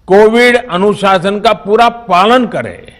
Covid अनुशासन का पूरा पालन करें।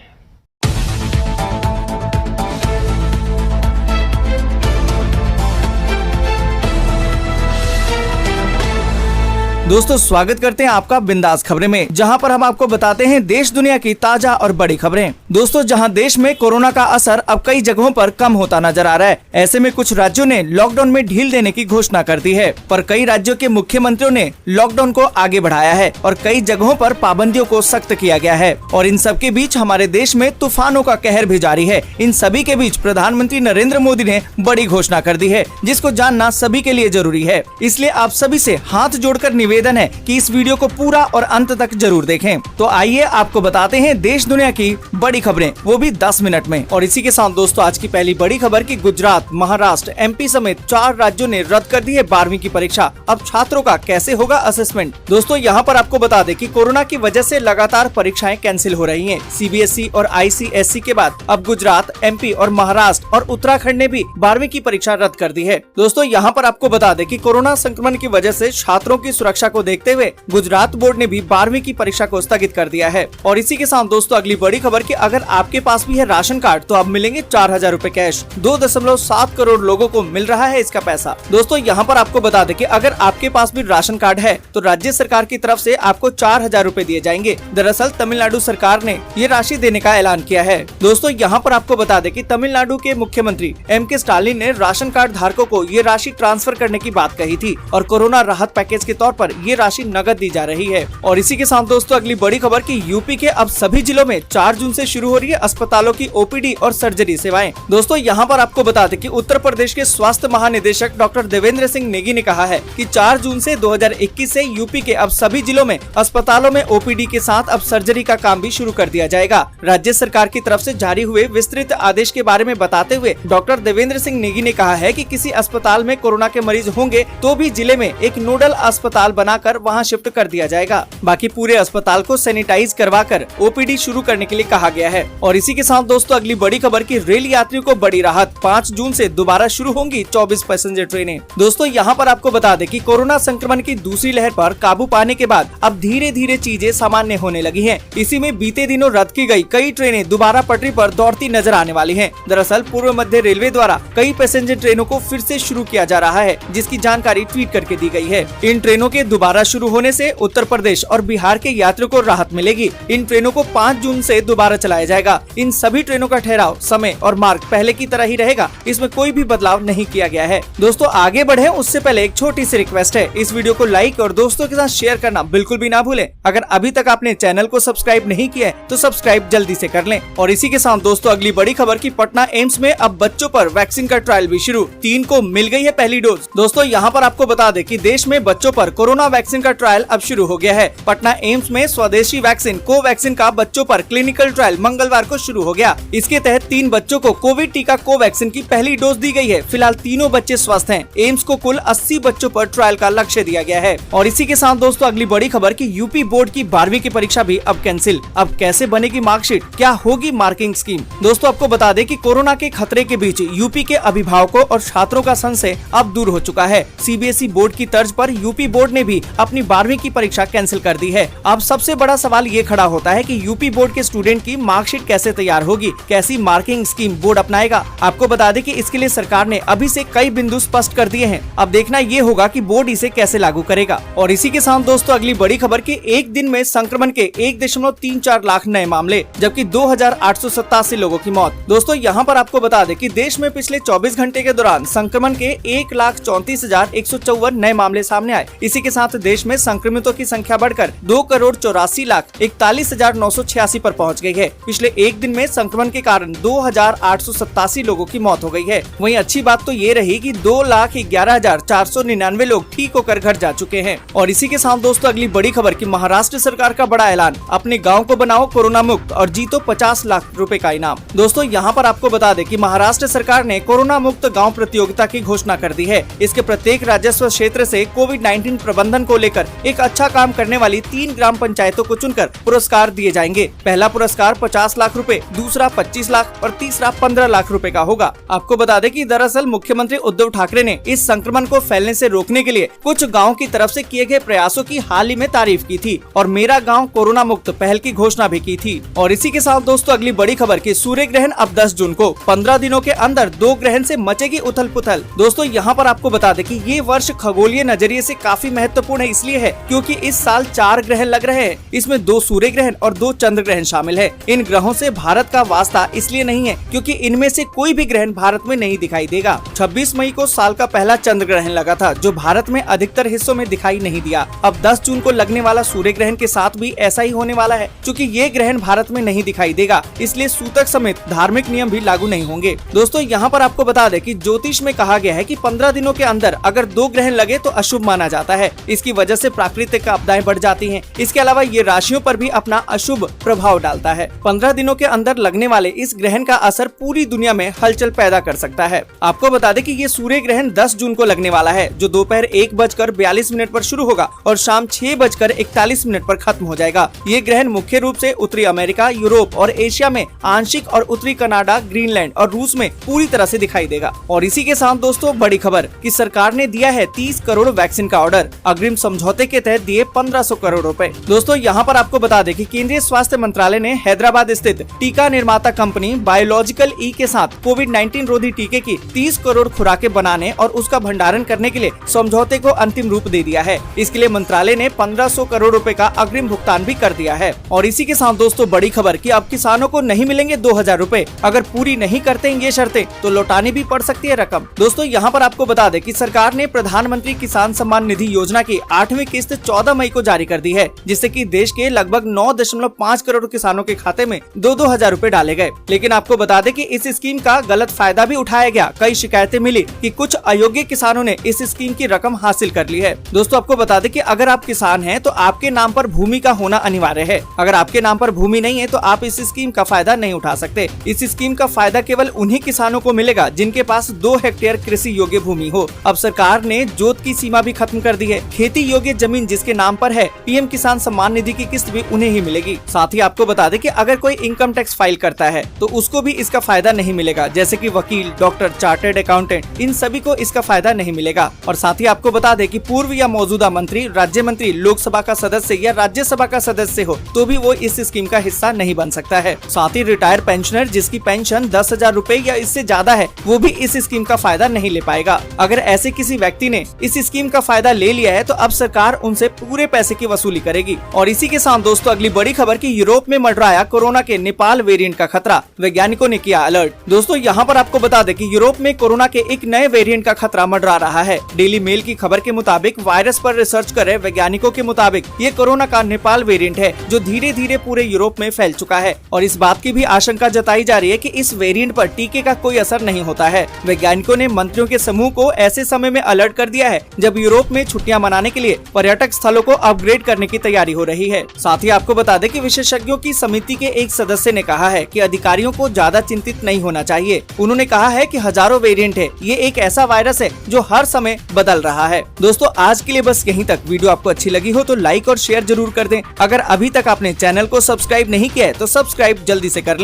दोस्तों स्वागत करते हैं आपका बिंदास खबरें में, जहां पर हम आपको बताते हैं देश दुनिया की ताजा और बड़ी खबरें। दोस्तों जहां देश में कोरोना का असर अब कई जगहों पर कम होता नजर आ रहा है, ऐसे में कुछ राज्यों ने लॉकडाउन में ढील देने की घोषणा कर दी है, पर कई राज्यों के मुख्यमंत्रियों ने लॉकडाउन को आगे बढ़ाया है और कई जगहों पर पाबंदियों को सख्त किया गया है। और इन सब के बीच हमारे देश में तूफानों का कहर भी जारी है। इन सभी के बीच प्रधानमंत्री नरेंद्र मोदी ने बड़ी घोषणा कर दी है, जिसको जानना सभी के लिए जरूरी है। इसलिए आप सभी से हाथ जोड़कर निवेदन है कि इस वीडियो को पूरा और अंत तक जरूर देखें। तो आइए आपको बताते हैं देश दुनिया की बड़ी खबरें, वो भी 10 मिनट में। और इसी के साथ दोस्तों आज की पहली बड़ी खबर की गुजरात, महाराष्ट्र, एमपी समेत 4 राज्यों ने रद्द कर दी है 12वीं की परीक्षा। अब छात्रों का कैसे होगा असेसमेंट। दोस्तों यहाँ पर आपको बता दें कि कोरोना की वजह से लगातार परीक्षाएं कैंसिल हो रही हैं। सीबीएसई और आईसीएसई के बाद अब गुजरात, एमपी और महाराष्ट्र और उत्तराखंड ने भी 12वीं की परीक्षा रद्द कर दी है। दोस्तों यहाँ पर आपको बता दें कि कोरोना संक्रमण की वजह से छात्रों की सुरक्षा को देखते हुए गुजरात बोर्ड ने भी 12वीं की परीक्षा को स्थगित कर दिया है। और इसी के साथ दोस्तों अगली बड़ी खबर कि अगर आपके पास भी है राशन कार्ड तो अब मिलेंगे 4000 रूपए कैश। 2.7 करोड़ लोगों को मिल रहा है इसका पैसा। दोस्तों यहाँ पर आपको बता दें कि अगर आपके पास भी राशन कार्ड है तो राज्य सरकार की तरफ से आपको 4000 रूपए दिए जाएंगे। दरअसल तमिलनाडु सरकार ने ये राशि देने का ऐलान किया है। दोस्तों यहाँ पर आपको बता दें कि तमिलनाडु के मुख्यमंत्री एम.के. स्टालिन ने राशन कार्ड धारकों को ये राशि ट्रांसफर करने की बात कही थी और कोरोना राहत पैकेज के तौर पर ये राशि नगद दी जा रही है। और इसी के साथ दोस्तों अगली बड़ी खबर कि यूपी के अब सभी जिलों में 4 जून से शुरू हो रही है अस्पतालों की ओपीडी और सर्जरी सेवाएं। दोस्तों यहाँ पर आपको बता दें कि उत्तर प्रदेश के स्वास्थ्य महानिदेशक डॉक्टर देवेंद्र सिंह नेगी ने कहा है कि 4 जून से 2021 से यूपी के अब सभी जिलों में अस्पतालों में ओपीडी के साथ अब सर्जरी का काम भी शुरू कर दिया जाएगा। राज्य सरकार की तरफ से जारी हुए विस्तृत आदेश के बारे में बताते हुए डॉक्टर देवेंद्र सिंह नेगी ने कहा है कि किसी अस्पताल में कोरोना के मरीज होंगे तो भी जिले में एक नोडल अस्पताल बनाकर वहां शिफ्ट कर दिया जाएगा। बाकी पूरे अस्पताल को सैनिटाइज करवाकर ओपीडी शुरू करने के लिए कहा गया है। और इसी के साथ दोस्तों अगली बड़ी खबर की रेल यात्रियों को बड़ी राहत, 5 जून से दोबारा शुरू होंगी 24 पैसेंजर ट्रेनें। दोस्तों यहाँ पर आपको बता दें कि कोरोना संक्रमण की दूसरी लहर पर काबू पाने के बाद अब धीरे धीरे चीजें सामान्य होने लगी हैं। इसी में बीते दिनों रद्द की गई कई ट्रेनें दोबारा पटरी पर दौड़ती नजर आने वाली हैं। दरअसल पूर्व मध्य रेलवे द्वारा कई पैसेंजर ट्रेनों को फिर से शुरू किया जा रहा है, जिसकी जानकारी ट्वीट करके दी गई है। इन ट्रेनों के दोबारा शुरू होने से उत्तर प्रदेश और बिहार के यात्रियों को राहत मिलेगी। इन ट्रेनों को 5 जून से दोबारा चलाया जाएगा। इन सभी ट्रेनों का ठहराव, समय और मार्ग पहले की तरह ही रहेगा, इसमें कोई भी बदलाव नहीं किया गया है। दोस्तों आगे बढ़े उससे पहले एक छोटी सी रिक्वेस्ट है, इस वीडियो को लाइक और दोस्तों के साथ शेयर करना बिल्कुल भी ना भूलें। अगर अभी तक आपने चैनल को सब्सक्राइब नहीं किया है तो सब्सक्राइब जल्दी से कर लें। और इसी के साथ दोस्तों अगली बड़ी खबर की पटना एम्स में अब बच्चों पर वैक्सीन का ट्रायल भी शुरू, 3 को मिल गई है पहली डोज। दोस्तों यहाँ पर आपको बता दें कि देश में बच्चों पर कोरोना वैक्सीन का ट्रायल अब शुरू हो गया है। पटना एम्स में स्वदेशी वैक्सीन कोवैक्सीन का बच्चों पर क्लिनिकल ट्रायल मंगलवार को शुरू हो गया। इसके तहत 3 बच्चों को कोविड टीका कोवैक्सीन की पहली डोज दी गई है। फिलहाल तीनों बच्चे स्वस्थ हैं। एम्स को कुल 80 बच्चों पर ट्रायल का लक्ष्य दिया गया है। और इसी के साथ दोस्तों अगली बड़ी खबर की यूपी बोर्ड की 12वीं की परीक्षा भी अब कैंसिल। अब कैसे बनेगी मार्कशीट, क्या होगी मार्किंग स्कीम। दोस्तों आपको बता दें कि कोरोना के खतरे के बीच यूपी के अभिभावकों और छात्रों का संशय अब दूर हो चुका है। सीबीएसई बोर्ड की तर्ज पर यूपी बोर्ड ने भी अपनी 12वीं की परीक्षा कैंसिल कर दी है। अब सबसे बड़ा सवाल ये खड़ा होता है कि यूपी बोर्ड के स्टूडेंट की मार्कशीट कैसे तैयार होगी, कैसी मार्किंग स्कीम बोर्ड अपनाएगा। आपको बता दें कि इसके लिए सरकार ने अभी से कई बिंदु स्पष्ट कर दिए हैं। अब देखना ये होगा कि बोर्ड इसे कैसे लागू करेगा। और इसी के साथ दोस्तों अगली बड़ी खबर की एक दिन में संक्रमण के 1.34 लाख नए मामले, जबकि 2887 लोगों की मौत। दोस्तों यहाँ पर आपको बता दें कि देश में पिछले 24 घंटे के दौरान संक्रमण के 1,34,154 नए मामले सामने आए। इसी के साथ देश में संक्रमितों की संख्या बढ़कर 2,84,41,986 पर पहुंच गई है। पिछले एक दिन में संक्रमण के कारण 2,887 लोगों की मौत हो गई है। वहीं अच्छी बात तो ये रही कि 2,11,499 लोग ठीक होकर घर जा चुके हैं। और इसी के साथ दोस्तों अगली बड़ी खबर की महाराष्ट्र सरकार का बड़ा ऐलान, अपने गाँव को बनाओ कोरोना मुक्त और जीतो 50 लाख रुपए का इनाम। दोस्तों यहाँ पर आपको बता दें कि महाराष्ट्र सरकार ने कोरोना मुक्त गाँव प्रतियोगिता की घोषणा कर दी है। इसके प्रत्येक राजस्व क्षेत्र से कोविड-19 प्रबंधन प्रबंधन को लेकर एक अच्छा काम करने वाली 3 ग्राम पंचायतों को चुनकर पुरस्कार दिए जाएंगे। पहला पुरस्कार 50 लाख रुपए, दूसरा 25 लाख और तीसरा 15 लाख रुपए का होगा। आपको बता दें कि दरअसल मुख्यमंत्री उद्धव ठाकरे ने इस संक्रमण को फैलने से रोकने के लिए कुछ गाँव की तरफ से किए गए प्रयासों की हाल ही में तारीफ की थी और मेरा गाँव कोरोना मुक्त पहल की घोषणा भी की थी। और इसी के साथ दोस्तों अगली बड़ी खबर की सूर्य ग्रहण अब 10 जून को 15 दिनों के अंदर 2 ग्रहण से मचेगी उथल पुथल। दोस्तों यहाँ पर आपको बता दें कि ये वर्ष खगोलीय नजरिए से काफी महत्वपूर्ण है, इसलिए है क्योंकि इस साल 4 ग्रहण लग रहे हैं। इसमें 2 सूर्य ग्रहण और 2 चंद्र ग्रहण शामिल है। इन ग्रहों से भारत का वास्ता इसलिए नहीं है क्योंकि इनमें से कोई भी ग्रहण भारत में नहीं दिखाई देगा। 26 मई को साल का पहला चंद्र ग्रहण लगा था जो भारत में अधिकतर हिस्सों में दिखाई नहीं दिया। अब 10 जून को लगने वाला सूर्य ग्रहण के साथ भी ऐसा ही होने वाला है। क्योंकि ये ग्रहण भारत में नहीं दिखाई देगा, इसलिए सूतक समेत धार्मिक नियम भी लागू नहीं होंगे। दोस्तों यहाँ पर आपको बता दें कि ज्योतिष में कहा गया है कि 15 दिनों के अंदर अगर 2 ग्रहण लगे तो अशुभ माना जाता है। इसकी वजह से प्राकृतिक आपदाएं बढ़ जाती हैं। इसके अलावा ये राशियों पर भी अपना अशुभ प्रभाव डालता है। 15 दिनों के अंदर लगने वाले इस ग्रहण का असर पूरी दुनिया में हलचल पैदा कर सकता है। आपको बता दें कि ये सूर्य ग्रहण 10 जून को लगने वाला है जो दोपहर 1:42 पर शुरू होगा और शाम 6:41 पर खत्म हो जाएगा। ये ग्रहण मुख्य रूप से उत्तरी अमेरिका, यूरोप और एशिया में आंशिक और उत्तरी कनाडा, ग्रीनलैंड और रूस में पूरी तरह से दिखाई देगा। और इसी के साथ दोस्तों बड़ी खबर कि सरकार ने दिया है 30 करोड़ वैक्सीन का ऑर्डर। अग्रिम समझौते के तहत दिए 1500 करोड़ रुपए। दोस्तों यहाँ पर आपको बता दें कि केंद्रीय स्वास्थ्य मंत्रालय ने हैदराबाद स्थित टीका निर्माता कंपनी बायोलॉजिकल ई के साथ कोविड-19 रोधी टीके की 30 करोड़ खुराकें बनाने और उसका भंडारण करने के लिए समझौते को अंतिम रूप दे दिया है। इसके लिए मंत्रालय ने 1500 करोड़ रुपए का अग्रिम भुगतान भी कर दिया है। और इसी के साथ दोस्तों बड़ी खबर कि अब किसानों को नहीं मिलेंगे 2000 रुपए। अगर पूरी नहीं करते ये शर्तें तो लौटानी भी पड़ सकती है रकम। दोस्तों यहाँ पर आपको बता दें कि सरकार ने प्रधानमंत्री किसान सम्मान निधि योजना की 8वीं किस्त 14 मई को जारी कर दी है, जिससे कि देश के लगभग 9.5 करोड़ किसानों के खाते में 2-2 हजार रुपए डाले गए। लेकिन आपको बता दें कि इस स्कीम का गलत फायदा भी उठाया गया। कई शिकायतें मिली कि कुछ अयोग्य किसानों ने इस स्कीम की रकम हासिल कर ली है। दोस्तों आपको बता दें कि अगर आप किसान हैं तो आपके नाम पर भूमि का होना अनिवार्य है। अगर आपके नाम पर भूमि नहीं है तो आप इस स्कीम का फायदा नहीं उठा सकते। इस स्कीम का फायदा केवल उन्हीं किसानों को मिलेगा जिनके पास 2 हेक्टेयर कृषि योग्य भूमि हो। अब सरकार ने जोत की सीमा भी खत्म कर दी है। खेती योग्य जमीन जिसके नाम पर है, पीएम किसान सम्मान निधि की किस्त भी उन्हें ही मिलेगी। साथ ही आपको बता दें कि अगर कोई इनकम टैक्स फाइल करता है तो उसको भी इसका फायदा नहीं मिलेगा, जैसे कि वकील, डॉक्टर, चार्टर्ड अकाउंटेंट, इन सभी को इसका फायदा नहीं मिलेगा। और साथ ही आपको बता दें कि पूर्व या मौजूदा मंत्री, राज्य मंत्री, लोकसभा का सदस्य या राज्यसभा का सदस्य हो तो भी वो इस स्कीम का हिस्सा नहीं बन सकता है। साथ ही रिटायर पेंशनर जिसकी पेंशन 10,000 रुपए या इससे ज्यादा है वो भी इस स्कीम का फायदा नहीं ले पाएगा। अगर ऐसे किसी व्यक्ति ने इस स्कीम का फायदा ले लिया है तो अब सरकार उनसे पूरे पैसे की वसूली करेगी। और इसी के साथ दोस्तों अगली बड़ी खबर की यूरोप में मंडराया कोरोना के नेपाल वेरिएंट का खतरा, वैज्ञानिकों ने किया अलर्ट। दोस्तों यहाँ पर आपको बता दें कि यूरोप में कोरोना के एक नए वेरिएंट का खतरा मंडरा रहा है। डेली मेल की खबर के मुताबिक वायरस पर रिसर्च कर रहे वैज्ञानिकों के मुताबिक ये कोरोना का नेपाल वेरिएंट है जो धीरे धीरे पूरे यूरोप में फैल चुका है। और इस बात की भी आशंका जताई जा रही है कि इस वेरिएंट पर टीके का कोई असर नहीं होता है। वैज्ञानिकों ने मंत्रियों के समूह को ऐसे समय में अलर्ट कर दिया है जब यूरोप में छुट्टियां मनाने के लिए पर्यटक स्थलों को अपग्रेड करने की तैयारी हो रही है। साथ ही आपको बता दें कि विशेषज्ञों की समिति के एक सदस्य ने कहा है कि अधिकारियों को ज्यादा चिंतित नहीं होना चाहिए। उन्होंने कहा है कि हजारों वेरिएंट है, ये एक ऐसा वायरस है जो हर समय बदल रहा है। दोस्तों आज के लिए बस यहीं तक। वीडियो आपको अच्छी लगी हो तो लाइक और शेयर जरूर कर दें। अगर अभी तक आपने चैनल को सब्सक्राइब नहीं किया है तो सब्सक्राइब जल्दी से कर लें।